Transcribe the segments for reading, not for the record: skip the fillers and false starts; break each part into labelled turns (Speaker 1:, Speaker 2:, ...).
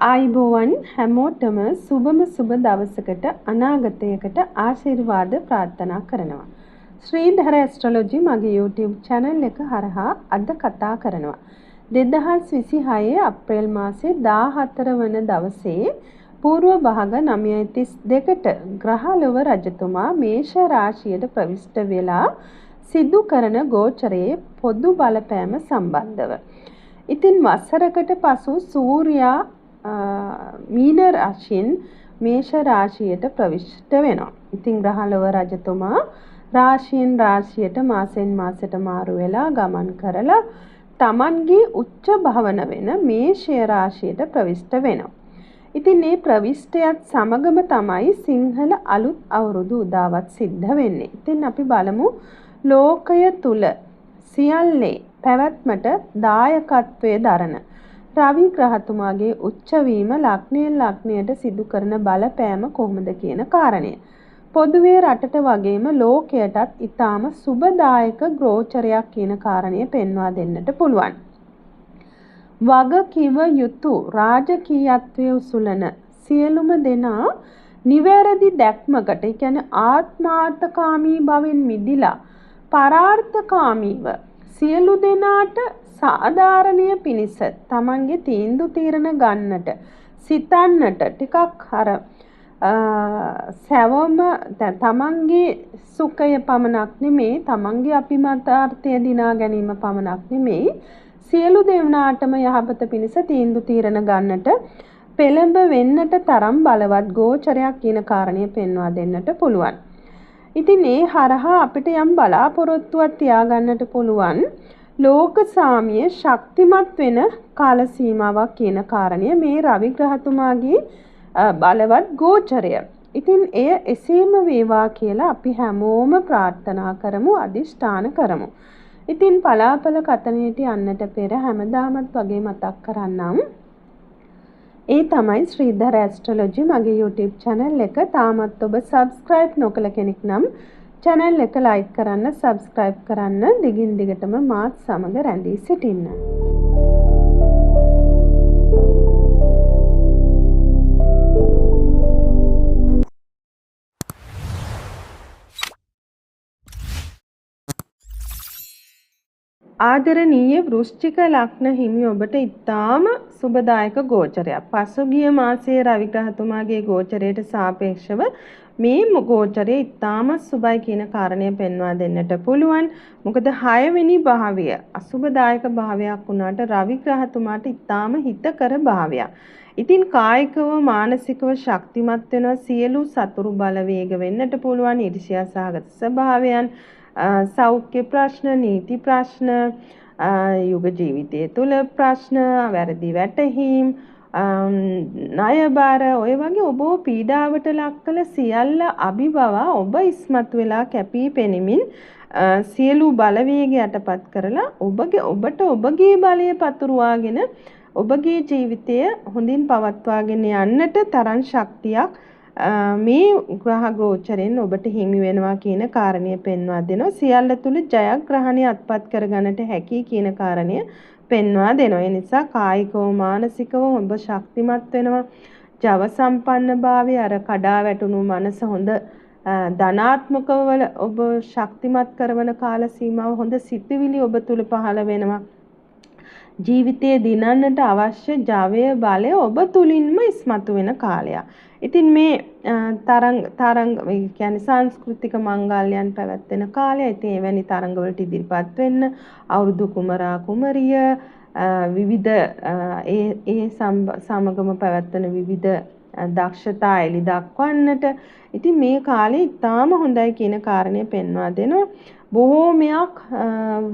Speaker 1: ආයිබෝවන් හැමෝටම සුබම සුබ දවසකට අනාගතයකට ආශිර්වාද ප්‍රාර්ථනා කරනවා. ශ්‍රීධර ඇස්ට්‍රොලොජි මගේ YouTube channel එක හරහා අද කතා කරනවා. 2026 අප්‍රේල් මාසේ 14 වන දවසේ පූර්ව භාග 9:32ට ග්‍රහලොව රජතුමා මේෂ රාශියට ප්‍රවිෂ්ඨ වෙලා සිදු කරන ගෝචරයේ පොදු බලපෑම සම්බන්ධව. ඉතින් වසරකට පසු සූර්යා මීන රාශියෙන් මේෂ රාශියට ප්‍රවිෂ්ඨ වෙනවා. ඉතින් ග්‍රහලොව රජතුමා රාශියෙන් රාශියට මාසෙන් මාසෙට මාරු වෙලා ගමන් කරලා තමන්ගේ උච්ච භවන වෙන මේෂ රාශියට ප්‍රවිෂ්ඨ වෙනවා. ඉතින් මේ ප්‍රවිෂ්ඨයත් සමගම තමයි සිංහල අලුත් අවුරුදු උදාවත් සිද්ධ වෙන්නේ. ඉතින් අපි බලමු ලෝකය තුල සියල්ලේ පැවැත්මට දායකත්වයේ දරන රවි ග්‍රහතුමාගේ උච්ච වීම ලග්නයෙන් ලග්නයට සිදු කරන බලපෑම කොහොමද කියන කාරණය. පොදුවේ රටට වගේම ලෝකයටත් ඊටාම සුබදායක ගෝචරයක් කියන කාරණය පෙන්වා දෙන්නට පුළුවන්. වගකිව යුතු රාජකීයත්වයේ උසුලන සියලුම දෙනා නිවැරදි දැක්මකට, ඒ කියන්නේ ආත්මාර්ථකාමී බවෙන් මිදිලා පරාර්ථකාමීව සියලු දෙනාට සාධාරණය පිණිස තමන්ගේ තීන්දුව తీරන ගන්නට සිතන්නට ටිකක් අර සැවම තමන්ගේ සුඛය පමණක් නෙමේ, තමන්ගේ අභිමතාර්ථය දිනා ගැනීම පමණක් නෙමේ, සියලු දෙනාටම යහපත පිණිස තීන්දුව తీරන ගන්නට පෙළඹ වෙන්නට තරම් බලවත් ගෝචරයක් කියන කාරණය පෙන්වා දෙන්නට පුළුවන්. ඉතින් මේ හරහා අපිට යම් බලාපොරොත්තුවක් තියාගන්නට පුළුවන් ලෝක සාමිය ශක්තිමත් වෙන කාල සීමාවක් කියන කාරණය මේ රවි ග්‍රහතුමාගේ බලවත් ගෝචරය. ඉතින් එය එසේම වේවා කියලා අපි හැමෝම ප්‍රාර්ථනා කරමු, අදිෂ්ඨාන කරමු. ඉතින් පලාපල කතනයට යන්නට පෙර හැමදාමත් වගේ මතක් කරන්නම්. ඒ තමයි ශ්‍රීධර ඇස්ට්‍රොලොජි මගේ YouTube channel එක. තාමත් ඔබ subscribe නොකළ කෙනෙක් නම් channel එක like කරන්න, subscribe කරන්න, දිගින් දිගටම මාත් සමග රැඳී සිටින්න. ආදරණීය වෘශ්චික ලග්න හිමි ඔබට ඉතාම සුබදායක ගෝචරයක්. පසුගිය මාසයේ රවි ග්‍රහතුමාගේ ගෝචරයට සාපේක්ෂව මේ ගෝචරය ඉතාම සුබයි කියන කාරණය පෙන්වා දෙන්නට පුළුවන්. මොකද 6 වෙනි භාවය අසුබදායක භාවයක් වුණාට රවි ග්‍රහතුමාට ඉතාම හිතකර භාවයක්. ඉතින් කායිකව මානසිකව ශක්තිමත් වෙනවා. සියලු සතුරු බලවේග වෙන්නට පුළුවන්. ඊර්ෂ්‍යා සහගත ස්වභාවයන්, සෞඛ්‍ය ප්‍රශ්න, නීති ප්‍රශ්න, යුග ජීවිතය තුළ ප්‍රශ්න, වැරදි වැටහීම්, ණයබාර, ඔය වගේ ඔබ පීඩාවට ලක් කළ සියල්ල අභිබවා ඔබ ඉස්මතු වෙලා කැපී පෙනෙමින් සියලු බලවේග යටපත් කරලා ඔබට ඔබගේ බලය පතුරවාගෙන ඔබගේ ජීවිතය හොඳින් පවත්වාගෙන යන්නට තරම් ශක්තියක් මේ ග්‍රහ ගෝචරයෙන් ඔබට හිමි වෙනවා කියන කාරණය පෙන්වා දෙනවා. සියල්ල තුල ජයග්‍රහණය අත්පත් කරගන්නට හැකි කියන කාරණය පෙන්වා දෙනවා. ඒ නිසා කායිකව මානසිකව ඔබ ශක්තිමත් වෙනවා. ජව සම්පන්න භාවය, අර කඩා වැටුණු මනස හොඳ ධනාත්මකව ඔබ ශක්තිමත් කරන කාල සීමාව, හොඳ සිතුවිලි ඔබ තුල පහළ වෙනවා. ජීවිතයේ දිනන්නට අවශ්‍ය ජවය බලය ඔබ තුලින්ම ඉස්මතු වෙන කාලයක්. ඉතින් මේ තරංග කියන්නේ සංස්කෘතික මංගල්‍යයන් පැවැත්වෙන කාලය. ඉතින් එවැනි තරංග වලට ඉදිරිපත් වෙන්න අවුරුදු කුමරා කුමරිය විවිධ ඒ සමගම පැවැත්වෙන විවිධ දක්ෂතා එලි දක්වන්නට. ඉතින් මේ කාලේ ඉතාම හොඳයි කියන කාරණය පෙන්වා දෙනවා. බොහෝමයක්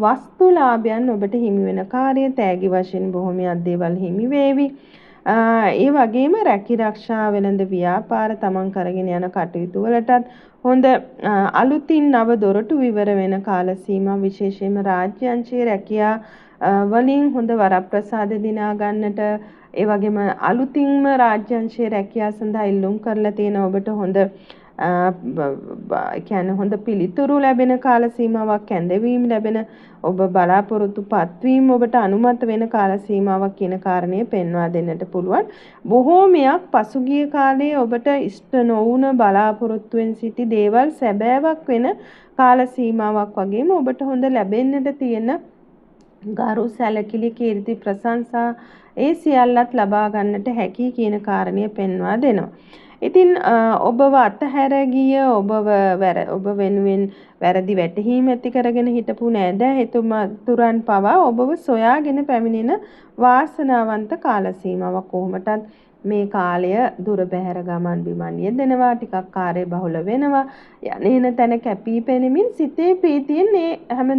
Speaker 1: වස්තුලාභයන් ඔබට හිමි වෙන කාර්ය, තෑගි වශයෙන් බොහෝමයක් දේවල් හිමි වේවි. ඒ වගේම රැකිරක්ෂා වෙළඳ ව්‍යාපාර තමන් කරගෙන යන කටයුතු වලටත් හොඳ අලුතින් නව දොරටු විවර වෙන කාල සීමා, විශේෂයෙන්ම රාජ්‍ය අංශයේ රැකියා වලින් හොඳ වරප්‍රසාද දිනා ගන්නට, ඒ වගේම අලුතින්ම රාජ්‍ය අංශයේ රැකියාව සඳහා ඉල්ලුම් කරලා තියෙන ඔබට හොඳ කියන්නේ හොඳ පිළිතුරු ලැබෙන කාල සීමාවක්, කැඳවීම ලැබෙන ඔබ බලාපොරොත්තු පත්වීම ඔබට අනුමත වෙන කාල සීමාවක් කියන කාරණය පෙන්වා දෙන්නට පුළුවන්. බොහෝමයක් පසුගිය කාලයේ ඔබට ඉෂ්ට නොවුන බලාපොරොත්තුවෙන් සිටි දේවල් සැබෑවක් වෙන කාල සීමාවක් වගේම ඔබට හොඳ ලැබෙන්නට තියෙන ගරු සැලකිලි කීර්ති ප්‍රශංසා ඒ සියල්ලත් ලබා ගන්නට හැකි කියන කාරණය පෙන්වා දෙනවා. ඉතින් ඔබව අතහැර ගිය ඔබ වෙනුවෙන් වැරදි වැටහීම් ඇති කරගෙන හිටපු නෑදෑ හිතුමතුරන් පවා ඔබව සොයාගෙන පැමිණෙන වාසනාවන්ත කාල සීමාවක්. කොහොමටත් මේ කාලය දුර බැහැර ගමන් බිමන් යෙදෙනවා, ටිකක් කාර්ය බහුල වෙනවා, යන තැන කැපී පෙනෙමින් සිතේ ප්‍රීතියෙන් මේ හැම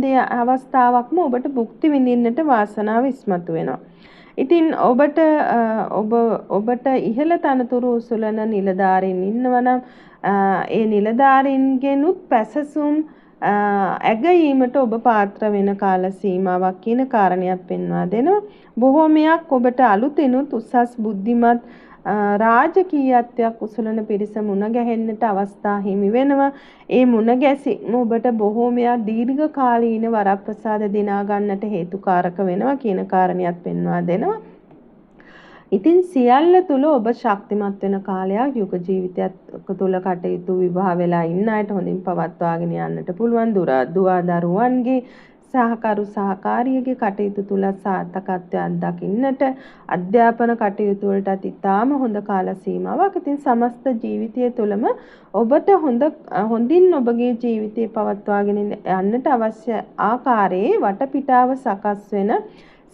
Speaker 1: අවස්ථාවක්ම ඔබට භුක්ති විඳින්නට වාසනාව ඉස්මතු වෙනවා. ඉතින් ඔබට ඉහළ තනතුරු උසුලන නිලධාරීන් ඉන්නවනම් ඒ නිලධාරීන්ගෙනුත් පැසසුම් ඇගයීමට ඔබ පාත්‍ර වෙන කාල සීමාවක් කියන කාරණයක් පෙන්වා දෙනවා. බොහෝමයක් ඔබට අලුතෙනුත් උසස් බුද්ධිමත් රාජකීයත්වයක් උසුලන පිරිස මුණ ගැහෙන්නට අවස්ථා හිමි වෙනවා. ඒ මුණ ගැසීම ඔබට බොහෝමයක් දීර්ඝ කාලීන වරප්‍රසාද දිනා ගන්නට හේතුකාරක වෙනවා කියන කාරණයක් පෙන්වා දෙනවා. ඉතින් සියල්ල තුල ඔබ ශක්තිමත් වෙන කාලයක්. යුග ජීවිතයක් තුල කටයුතු විවාහ වෙලා ඉන්න අයට හොඳින් පවත්වාගෙන යන්නට පුළුවන්. දුවා දරුවන්ගේ සහකරු සහකාරියගේ කටයුතු තුල සාර්ථකත්වයක් දකින්නට, අධ්‍යාපන කටයුතු වලටත් ඉතාම හොඳ කාල සීමාවක්. ඉතින් සමස්ත ජීවිතය තුළම ඔබට හොඳින් ඔබගේ ජීවිතය පවත්වාගෙන යන්නට අවශ්‍ය ආකාරයේ වටපිටාව සකස් වෙන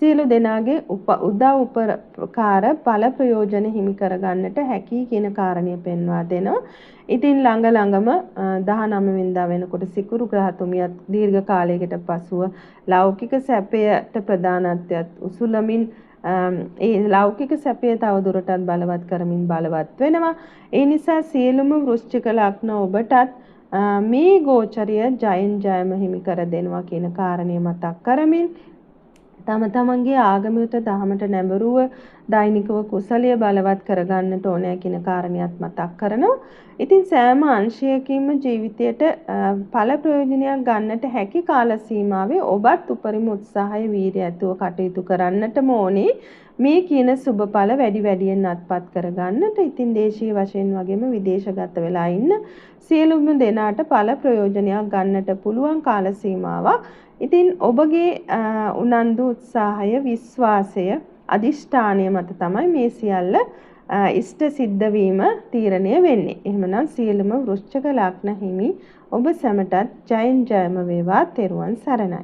Speaker 1: සියලු දෙනාගේ උදව් උපකාර ඵල ප්‍රයෝජන හිමි කරගන්නට හැකි කියන කාරණය පෙන්වා දෙනවා. ඉතින් ළඟම 19 වෙනිදා වෙනකොට සිකුරු ග්‍රහතුමියත් දීර්ඝ කාලයකට පසුව ලෞකික සැපයට ප්‍රධානත්වයක් උසුලමින් ඒ ලෞකික සැපය තවදුරටත් බලවත් කරමින් බලවත් වෙනවා. ඒ නිසා සියලුම වෘශ්චික ලග්න ඔබටත් මේ ගෝචරය ජයම හිමි කර දෙනවා කියන කාරණය මතක් කරමින් තම තමන්ගේ ආගමික දහමට නැඹුරුව දෛනිකව කුසලය බලවත් කරගන්නට ඕනෑ කියන කාරණයක් මතක් කරනවා. ඉතින් සෑම අංශයකින්ම ජීවිතයට ඵල ප්‍රයෝජනයක් ගන්නට හැකි කාල සීමාවේ ඔබත් උපරිම උත්සාහය වීරිය ඇතුව කටයුතු කරන්නටම ඕනේ මේ කියන සුබඵල වැඩියෙන් අත්පත් කරගන්නට. ඉතින් දේශීය වශයෙන් වගේම විදේශගත වෙලා ඉන්න සියලුම දෙනාට ඵල ප්‍රයෝජනයක් ගන්නට පුළුවන් කාල සීමාවක්. ඉතින් ඔබගේ උනන්දු උත්සාහය විශ්වාසය අදිෂ්ඨානය මත තමයි මේ සියල්ල ඉෂ්ට සිද්ධ වීම තීරණය වෙන්නේ. එහෙමනම් සියලුම වෘශ්චික ලග්න හිමි ඔබ සැමටත් ජයම වේවා. තෙරුවන් සරණයි.